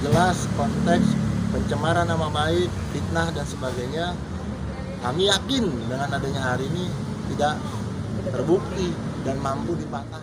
jelas konteks pencemaran nama baik, fitnah dan sebagainya. Kami yakin dengan adanya hari ini tidak terbukti dan mampu dipatahkan.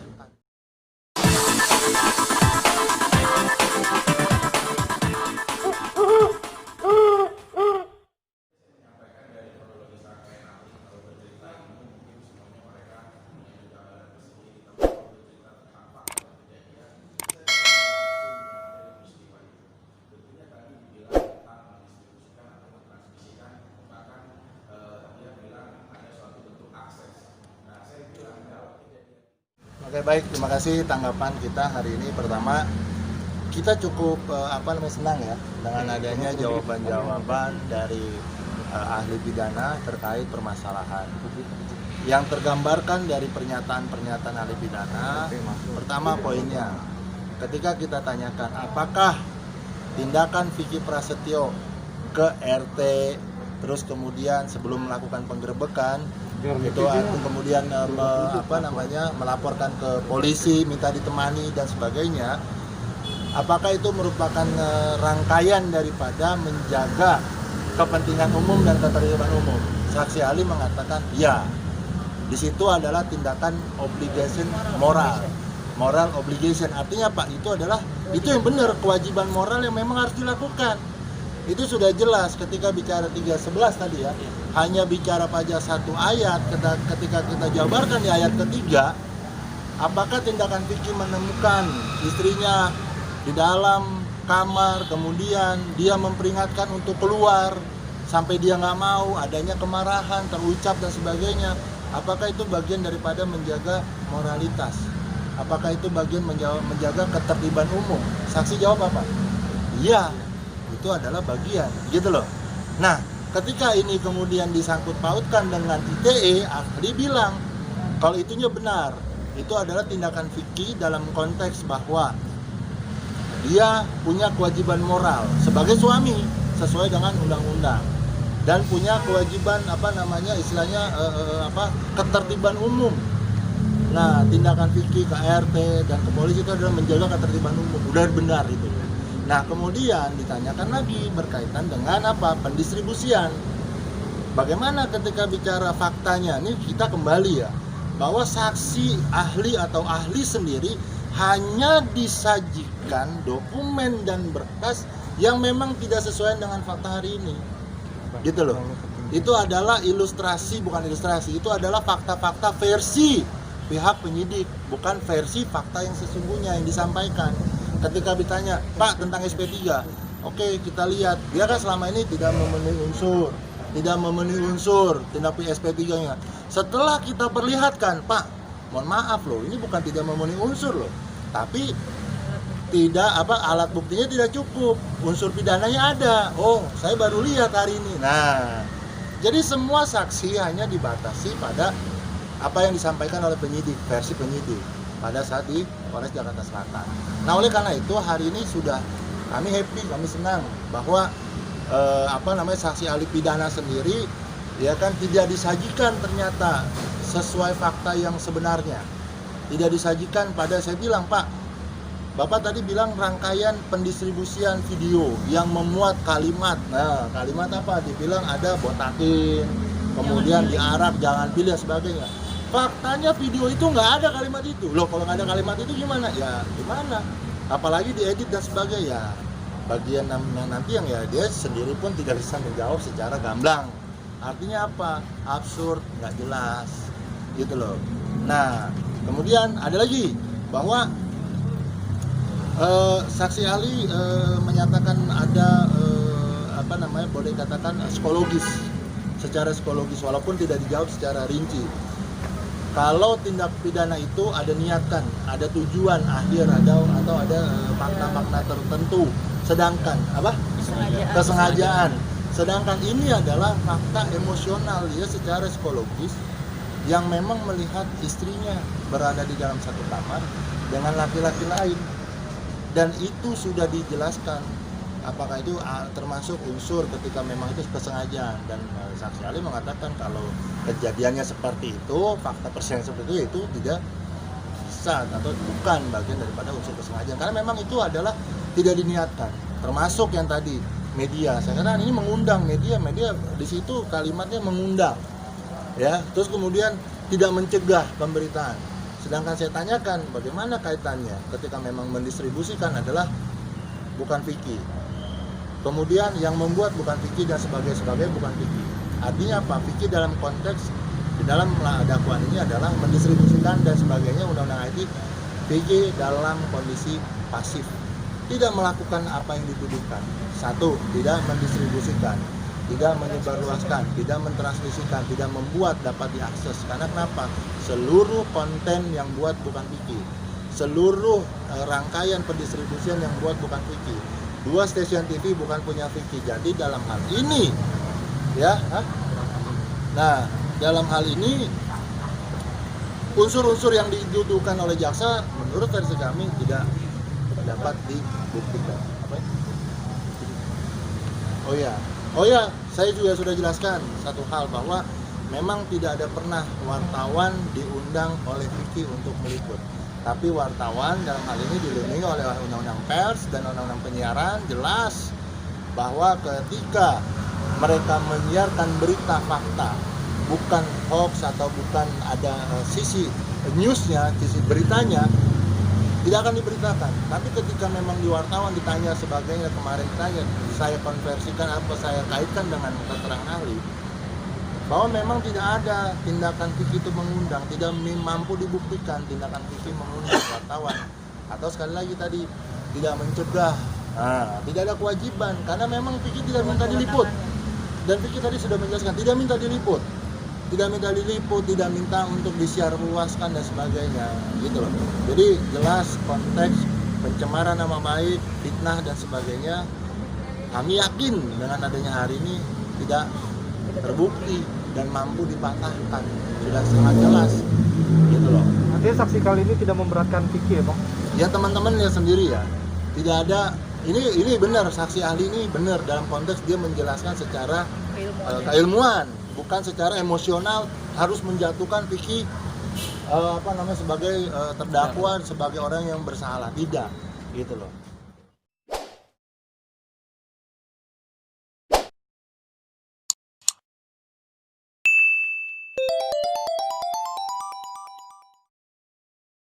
Oke, baik, terima kasih tanggapan kita hari ini. Pertama, kita cukup senang ya dengan adanya jawaban-jawaban dari ahli pidana terkait permasalahan yang tergambarkan dari pernyataan-pernyataan ahli pidana. Pertama poinnya, ketika kita tanyakan apakah tindakan Vicky Prasetyo ke RT terus kemudian sebelum melakukan penggerebekan itu kemudian melaporkan ke polisi, minta ditemani dan sebagainya, apakah itu merupakan rangkaian daripada menjaga kepentingan umum dan ketertiban umum? Saksi ahli mengatakan ya, di situ adalah tindakan obligation moral obligation. Artinya Pak, itu yang benar, kewajiban moral yang memang harus dilakukan. Itu sudah jelas ketika bicara 311 tadi ya, hanya bicara pada satu ayat. Ketika kita jabarkan di ayat ketiga, apakah tindakan Vicky menemukan istrinya di dalam kamar, kemudian dia memperingatkan untuk keluar sampai dia nggak mau, adanya kemarahan terucap dan sebagainya, apakah itu bagian daripada menjaga moralitas? Apakah itu bagian menjaga ketertiban umum? Saksi jawab apa? Iya, itu adalah bagian, gitu loh. Nah, ketika ini kemudian disangkut pautkan dengan ITE, ahli bilang kalau itunya benar, itu adalah tindakan Vicky dalam konteks bahwa dia punya kewajiban moral sebagai suami sesuai dengan undang-undang dan punya kewajiban ketertiban umum. Nah, tindakan Vicky ke RT dan ke polisi itu adalah menjaga ketertiban umum. Udah benar itu. Nah, kemudian ditanyakan lagi berkaitan dengan pendistribusian. Bagaimana ketika bicara faktanya? Ini kita kembali ya, bahwa saksi ahli atau ahli sendiri hanya disajikan dokumen dan berkas yang memang tidak sesuai dengan fakta hari ini. Gitu loh. Itu adalah bukan ilustrasi, itu adalah fakta-fakta versi pihak penyidik, bukan versi fakta yang sesungguhnya yang disampaikan. Ketika ditanya, Pak, tentang SP3, oke, kita lihat, dia kan selama ini tidak memenuhi unsur tindak pidana SP3-nya. Setelah kita perlihatkan, Pak, mohon maaf loh, ini bukan tidak memenuhi unsur loh, tapi alat buktinya tidak cukup, unsur pidananya ada. Oh, saya baru lihat hari ini. Nah, jadi semua saksi hanya dibatasi pada apa yang disampaikan oleh penyidik, versi penyidik pada saat di Polres Jakarta Selatan. Nah, oleh karena itu hari ini kami happy, kami senang bahwa saksi ahli pidana sendiri ya kan tidak disajikan ternyata sesuai fakta yang sebenarnya. Tidak disajikan saya bilang, Pak, Bapak tadi bilang rangkaian pendistribusian video yang memuat kalimat. Nah, kalimat apa? Dibilang ada botakin, kemudian diarak, jangan pilih dan sebagainya. Faktanya video itu nggak ada kalimat itu. Loh, kalau nggak ada kalimat itu gimana? Ya gimana? Apalagi diedit dan sebagainya. Bagian nanti yang ya dia sendiri pun tidak bisa menjawab secara gamblang. Artinya apa? Absurd, nggak jelas. Gitu loh. Nah, kemudian ada lagi bahwa saksi ahli menyatakan ada boleh dikatakan secara psikologis walaupun tidak dijawab secara rinci. Kalau tindak pidana itu ada niatan, ada tujuan akhir, atau ada makna-makna tertentu, sedangkan kesengajaan. Sedangkan ini adalah fakta emosional, dia secara psikologis yang memang melihat istrinya berada di dalam satu kamar dengan laki-laki lain, dan itu sudah dijelaskan apakah itu termasuk unsur ketika memang itu kesengajaan. Dan saksi ahli mengatakan kalau kejadiannya seperti itu, fakta persidangan seperti itu tidak bisa atau bukan bagian daripada unsur kesengajaan, karena memang itu adalah tidak diniatkan. termasuk yang tadi media. Saya kira ini mengundang media di situ kalimatnya mengundang, ya. Terus kemudian tidak mencegah pemberitaan. Sedangkan saya tanyakan bagaimana kaitannya ketika memang mendistribusikan adalah bukan fikih. Kemudian yang membuat bukan fikih dan sebagai bukan fikih. Artinya apa? Fikih dalam konteks di dalam dakwaan ini adalah mendistribusikan dan sebagainya undang-undang IT. Fikih dalam kondisi pasif, tidak melakukan apa yang dituduhkan. Satu, tidak mendistribusikan, tidak menyebarluaskan, tidak mentransmisikan, tidak membuat dapat diakses. Karena kenapa? Seluruh konten yang buat bukan fikih, seluruh rangkaian pendistribusian yang buat bukan fikih. 2 stasiun TV bukan punya fikih. Jadi dalam hal ini, ya, nah dalam hal ini unsur-unsur yang dituduhkan oleh jaksa menurut versi kami tidak dapat dibuktikan. Oh ya, saya juga sudah jelaskan satu hal bahwa memang tidak ada pernah wartawan diundang oleh fikih untuk meliput. Tapi wartawan dalam hal ini dilindungi oleh undang-undang pers dan undang-undang penyiaran, jelas bahwa ketika mereka menyiarkan berita fakta, bukan hoax atau bukan ada sisi newsnya, sisi beritanya, tidak akan diberitakan. Tapi ketika memang di wartawan ditanya sebagainya, kemarin saya konversikan apa saya kaitkan dengan keterangan ahli, bahwa memang tidak ada tindakan fikih itu mengundang, tidak mampu dibuktikan tindakan fikih mengundang wartawan, atau sekali lagi tadi tidak mencegah, tidak ada kewajiban karena memang fikih tidak minta diliput, dan fikih tadi sudah menjelaskan tidak minta diliput, tidak minta untuk disiar luaskan dan sebagainya, gitu loh. Jadi jelas konteks pencemaran nama baik, fitnah dan sebagainya, kami yakin dengan adanya hari ini tidak terbukti dan mampu dipatahkan, sudah sangat jelas, gitu loh. Artinya saksi kali ini tidak memberatkan fikih, ya Bang? Ya teman-teman lihat sendiri ya, tidak ada. Ini benar, saksi ahli ini benar dalam konteks dia menjelaskan secara keilmuan, bukan secara emosional harus menjatuhkan fikih sebagai terdakwa, sebagai orang yang bersalah, tidak, gitu loh.